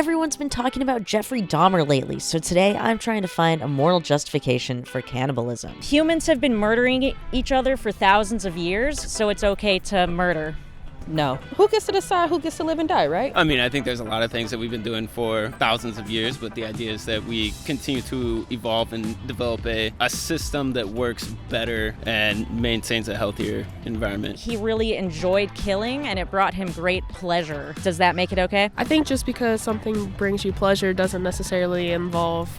Everyone's been talking about Jeffrey Dahmer lately, so today I'm trying to find a moral justification for cannibalism. Humans have been murdering each other for thousands of years, so it's okay to murder. No. Who gets to decide who gets to live and die, right? I mean, I think there's a lot of things that we've been doing for thousands of years, but the idea is that we continue to evolve and develop a system that works better and maintains a healthier environment. He really enjoyed killing, and it brought him great pleasure. Does that make it okay? I think just because something brings you pleasure doesn't necessarily involve,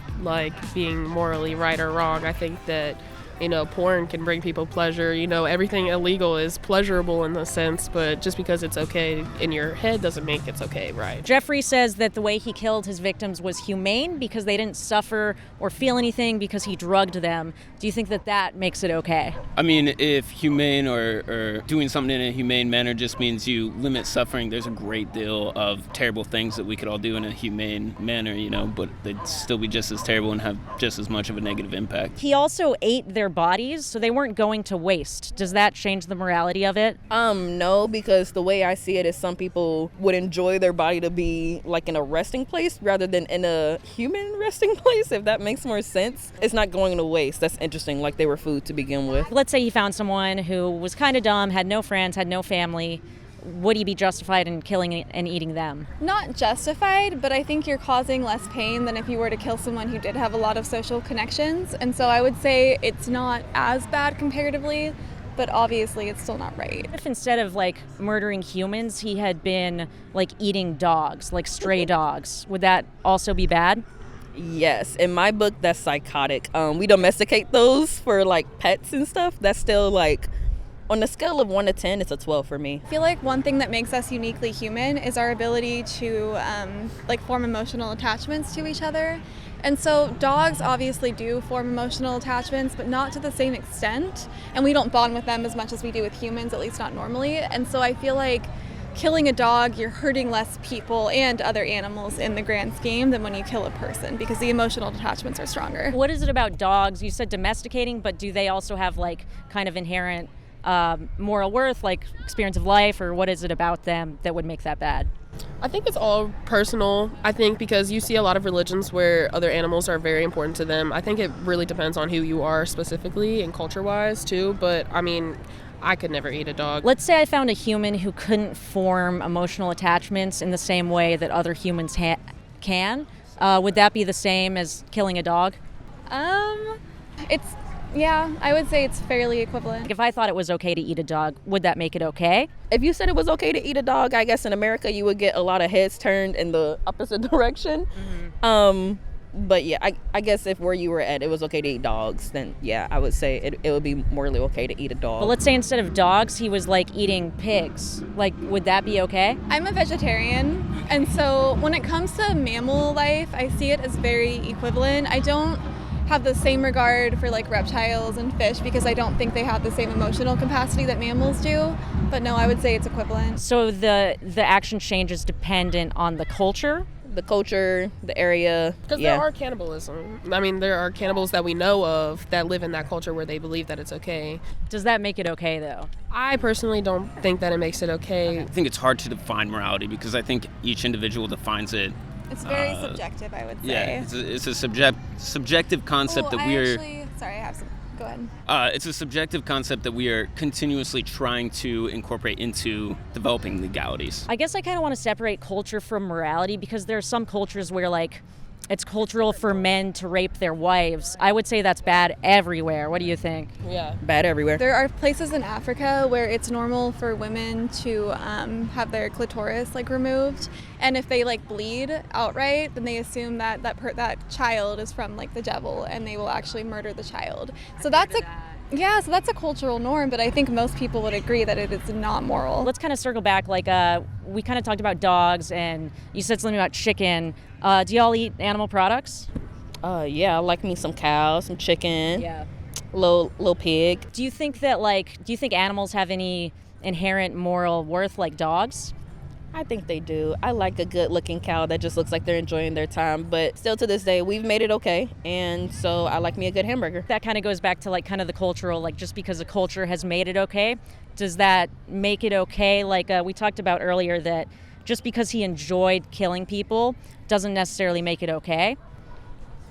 being morally right or wrong. I think that porn can bring people pleasure. Everything illegal is pleasurable in a sense, but just because it's okay in your head doesn't make it's okay, right? Jeffrey says that the way he killed his victims was humane because they didn't suffer or feel anything because he drugged them. Do you think that makes it okay? I mean, if humane or doing something in a humane manner just means you limit suffering, there's a great deal of terrible things that we could all do in a humane manner, but they'd still be just as terrible and have just as much of a negative impact. He also ate their bodies, so they weren't going to waste. Does that change the morality of it? No, because the way I see it is some people would enjoy their body to be in a resting place rather than in a human resting place, if that makes more sense. It's not going to waste. That's interesting, like they were food to begin with. Let's say he found someone who was kind of dumb, had no friends, had no family. Would he be justified in killing and eating them? Not justified, but I think you're causing less pain than if you were to kill someone who did have a lot of social connections. And so I would say it's not as bad comparatively, but obviously it's still not right. If instead of murdering humans, he had been eating dogs, stray dogs, would that also be bad? Yes, in my book, that's psychotic. We domesticate those for pets and stuff. That's still on the scale of 1 to 10, it's a 12 for me. I feel like one thing that makes us uniquely human is our ability to form emotional attachments to each other. And so dogs obviously do form emotional attachments, but not to the same extent. And we don't bond with them as much as we do with humans, at least not normally. And so I feel like killing a dog, you're hurting less people and other animals in the grand scheme than when you kill a person, because the emotional attachments are stronger. What is it about dogs? You said domesticating, but do they also have kind of inherent moral worth, experience of life, or what is it about them that would make that bad? I think it's all personal. I think because you see a lot of religions where other animals are very important to them. I think it really depends on who you are specifically and culture-wise too, but I mean, I could never eat a dog. Let's say I found a human who couldn't form emotional attachments in the same way that other humans can. Would that be the same as killing a dog? Yeah, I would say it's fairly equivalent. If I thought it was okay to eat a dog, would that make it okay? If you said it was okay to eat a dog, I guess in America you would get a lot of heads turned in the opposite direction. Mm-hmm. But yeah, I guess if where you were at, it was okay to eat dogs, then yeah, I would say it would be morally okay to eat a dog. But let's say instead of dogs, he was eating pigs. Would that be okay? I'm a vegetarian, and so when it comes to mammal life, I see it as very equivalent. I don't have the same regard for reptiles and fish because I don't think they have the same emotional capacity that mammals do. But no, I would say it's equivalent. So the action change is dependent on the culture? The culture, the area. Because there are cannibalism. I mean, there are cannibals that we know of that live in that culture where they believe that it's okay. Does that make it okay, though? I personally don't think that it makes it okay. I think it's hard to define morality because I think each individual defines it. It's very subjective, I would say. Yeah, it's a subjective concept that we're... Sorry, I have some... Go ahead. It's a subjective concept that we are continuously trying to incorporate into developing legalities. I guess I kind of want to separate culture from morality because there are some cultures where, it's cultural for men to rape their wives. I would say that's bad everywhere. What do you think? Yeah, bad everywhere. There are places in Africa where it's normal for women to have their clitoris removed, and if they bleed outright, then they assume that that child is from the devil, and they will actually murder the child. So that's a cultural norm, but I think most people would agree that it is not moral. Let's kind of circle back. We kind of talked about dogs, and you said something about chicken. Do y'all eat animal products? Yeah, I like me some cows, some chicken. Yeah. Little pig. Do you think that do you think animals have any inherent moral worth like dogs? I think they do. I like a good-looking cow that just looks like they're enjoying their time. But still to this day, we've made it okay. And so I like me a good hamburger. That kind of goes back to kind of the cultural, just because the culture has made it okay, does that make it okay? We talked about earlier that just because he enjoyed killing people doesn't necessarily make it okay.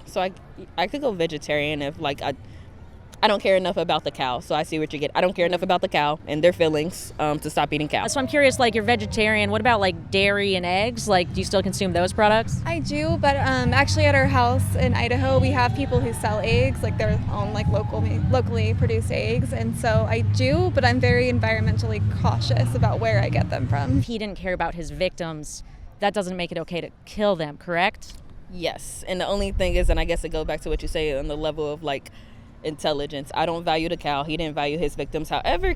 So I could go vegetarian if like I don't care enough about the cow. So I see what you get. I don't care enough about the cow and their feelings to stop eating cow. So I'm curious, like, you're vegetarian. What about like dairy and eggs? Like, do you still consume those products? I do, but actually at our house in Idaho, we have people who sell eggs, like their own like locally produced eggs. And so I do, but I'm very environmentally cautious about where I get them from. If he didn't care about his victims, that doesn't make it okay to kill them, correct? Yes. And the only thing is, and I guess it goes back to what you say on the level of like intelligence. I don't value the cow. He didn't value his victims. However,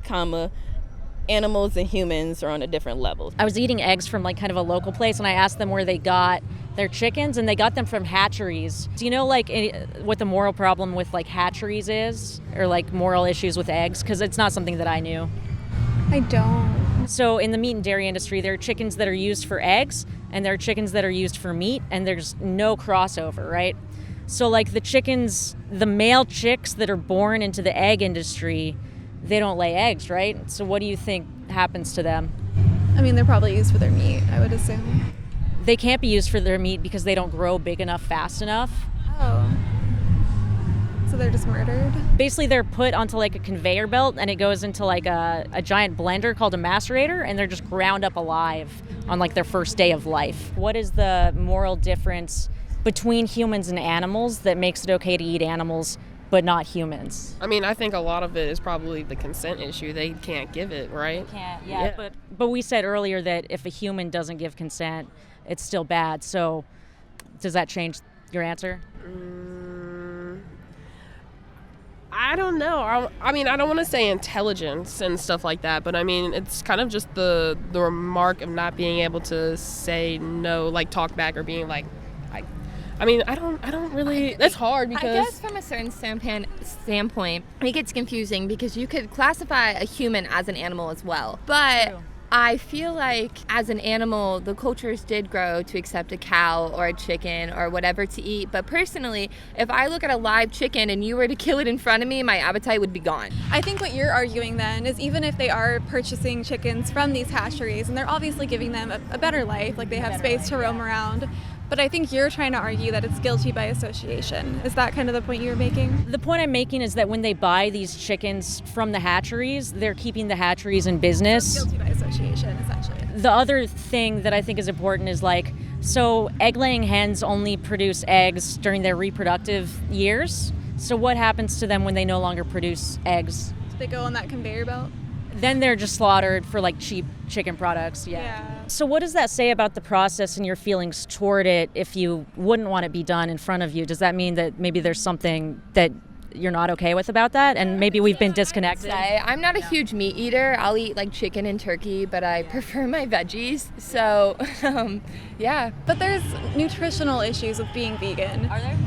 animals and humans are on a different level. I was eating eggs from like kind of a local place, and I asked them where they got their chickens, and they got them from hatcheries. Do you know like what the moral problem with like hatcheries is, or like moral issues with eggs? Because it's not something that I knew. I don't. So in the meat and dairy industry, there are chickens that are used for eggs, and there are chickens that are used for meat, and there's no crossover, right? So like the male chicks that are born into the egg industry, they don't lay eggs, right? So what do you think happens to them? I mean, they're probably used for their meat, I would assume. They can't be used for their meat because they don't grow big enough fast enough. Oh. So they're just murdered? Basically, they're put onto like a conveyor belt, and it goes into like a giant blender called a macerator, and they're just ground up alive on like their first day of life. What is the moral difference between humans and animals that makes it okay to eat animals but not humans? I mean, I think a lot of it is probably the consent issue. They can't give it, right? Can't, yeah. But we said earlier that if a human doesn't give consent, it's still bad. So does that change your answer? I don't know. I mean, I don't want to say intelligence and stuff like that, but I mean, it's kind of just the remark of not being able to say no, like talk back, or being like, I mean, I don't really. That's hard because I guess from a certain standpoint, it gets confusing because you could classify a human as an animal as well. But True. I feel like as an animal, the cultures did grow to accept a cow or a chicken or whatever to eat. But personally, if I look at a live chicken and you were to kill it in front of me, my appetite would be gone. I think what you're arguing then is even if they are purchasing chickens from these hatcheries, and they're obviously giving them a better life, like they have space to roam around, but I think you're trying to argue that it's guilty by association. Is that kind of the point you were making? The point I'm making is that when they buy these chickens from the hatcheries, they're keeping the hatcheries in business. Guilty by association, essentially. The other thing that I think is important is like, so egg-laying hens only produce eggs during their reproductive years. So what happens to them when they no longer produce eggs? They go on that conveyor belt. Then they're just slaughtered for like cheap chicken products. Yeah. So what does that say about the process and your feelings toward it if you wouldn't want it be done in front of you? Does that mean that maybe there's something that you're not okay with about that, and maybe we've been disconnected? I'm not a huge meat eater. I'll eat like chicken and turkey, but I prefer my veggies. So, yeah. But there's nutritional issues with being vegan. Are there?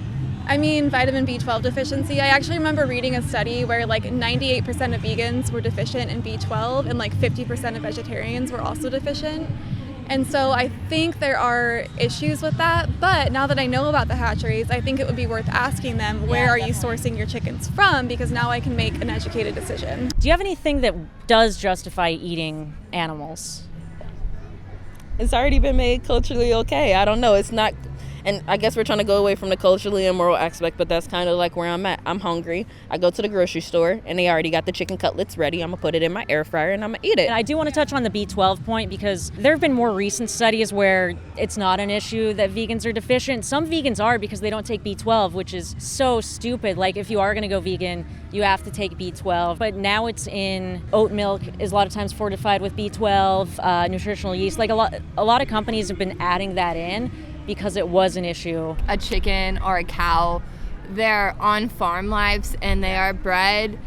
I mean, vitamin B12 deficiency. I actually remember reading a study where like 98% of vegans were deficient in B12, and like 50% of vegetarians were also deficient. And so I think there are issues with that. But now that I know about the hatcheries, I think it would be worth asking them, where are you sourcing your chickens from? Because now I can make an educated decision. Do you have anything that does justify eating animals? It's already been made culturally okay. I don't know. It's not. And I guess we're trying to go away from the culturally immoral aspect, but that's kind of like where I'm at. I'm hungry. I go to the grocery store, and they already got the chicken cutlets ready. I'm going to put it in my air fryer, and I'm going to eat it. And I do want to touch on the B12 point, because there have been more recent studies where it's not an issue that vegans are deficient. Some vegans are because they don't take B12, which is so stupid. Like, if you are going to go vegan, you have to take B12. But now it's in oat milk, is a lot of times fortified with B12, nutritional yeast. Like, a lot of companies have been adding that in because it was an issue. A chicken or a cow, they're on farm lives and they are bred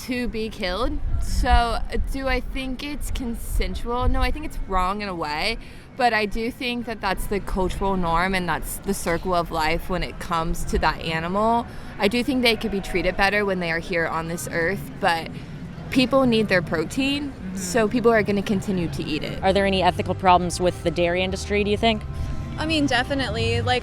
to be killed. So do I think it's consensual? No, I think it's wrong in a way, but I do think that that's the cultural norm and that's the circle of life when it comes to that animal. I do think they could be treated better when they are here on this earth, but people need their protein, so people are going to continue to eat it. Are there any ethical problems with the dairy industry, do you think? I mean, definitely. Like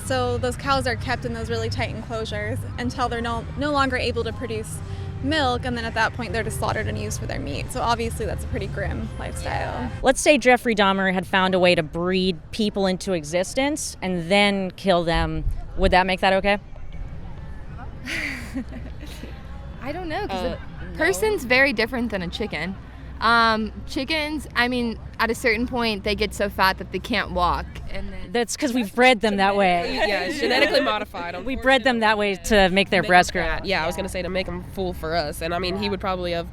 so those cows are kept in those really tight enclosures until they're no longer able to produce milk, and then at that point they're just slaughtered and used for their meat. So obviously that's a pretty grim lifestyle. Let's say Jeffrey Dahmer had found a way to breed people into existence and then kill them. Would that make that okay? I don't know, because a person's very different than a chicken. Chickens, I mean, at a certain point, they get so fat that they can't walk. And then That's because we've bred them that way. Yeah, genetically modified. We bred them that way to make their breasts grow. Yeah, I was going to say to make him full for us. And I mean, he would probably have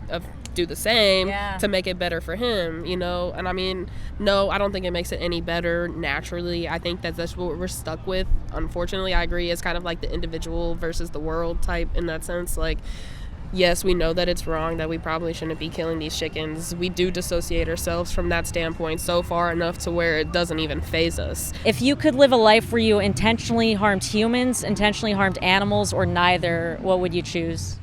do the same to make it better for him, you know? And I mean, no, I don't think it makes it any better naturally. I think that's what we're stuck with. Unfortunately, I agree. It's kind of like the individual versus the world type in that sense. Like, yes, we know that it's wrong, that we probably shouldn't be killing these chickens. We do dissociate ourselves from that standpoint so far enough to where it doesn't even faze us. If you could live a life where you intentionally harmed humans, intentionally harmed animals, or neither, what would you choose?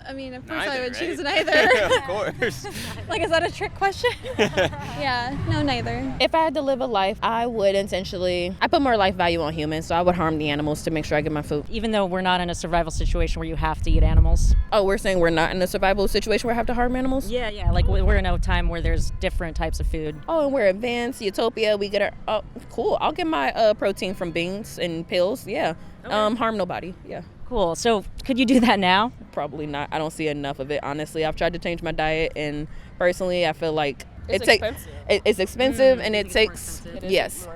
I mean, of course I Neither, would choose right? neither. Of course. Like, is that a trick question? Yeah, no, neither. If I had to live a life, I would intentionally, I put more life value on humans, so I would harm the animals to make sure I get my food. Even though we're not in a survival situation where you have to eat animals. Oh, we're saying we're not in a survival situation where I have to harm animals? Yeah, like we're in a time where there's different types of food. Oh, and we're advanced, utopia, we get our, oh, cool. I'll get my protein from beans and pills, yeah. Harm nobody, yeah. Cool. So could you do that now? Probably not. I don't see enough of it, honestly. I've tried to change my diet, and personally, I feel like It's expensive. It's expensive, and it takes, yes.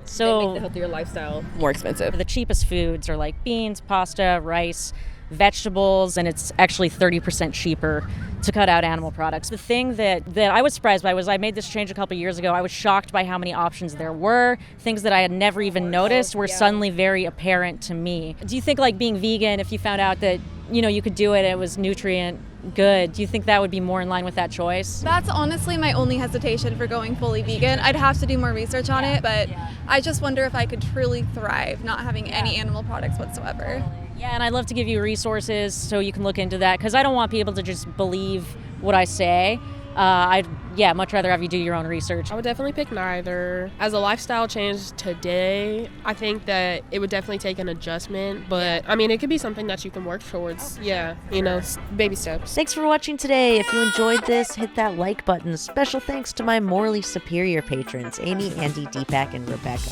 So They make the healthier lifestyle more expensive. the cheapest foods are like beans, pasta, rice, vegetables, and it's actually 30% cheaper to cut out animal products. The thing that I was surprised by was I made this change a couple years ago. I was shocked by how many options there were. Things that I had never even noticed were suddenly very apparent to me. Do you think like being vegan, if you found out that, you know, you could do it, it was nutrient good, do you think that would be more in line with that choice? That's honestly my only hesitation for going fully vegan. I'd have to do more research on it, but I just wonder if I could truly thrive not having any animal products whatsoever. Yeah, and I'd love to give you resources so you can look into that, because I don't want people to just believe what I say. I'd much rather have you do your own research. I would definitely pick neither. As a lifestyle change today, I think that it would definitely take an adjustment, but I mean, it could be something that you can work towards. Yeah, you know, baby steps. Thanks for watching today. If you enjoyed this, hit that like button. Special thanks to my morally superior patrons, Amy, Andy, Deepak, and Rebecca.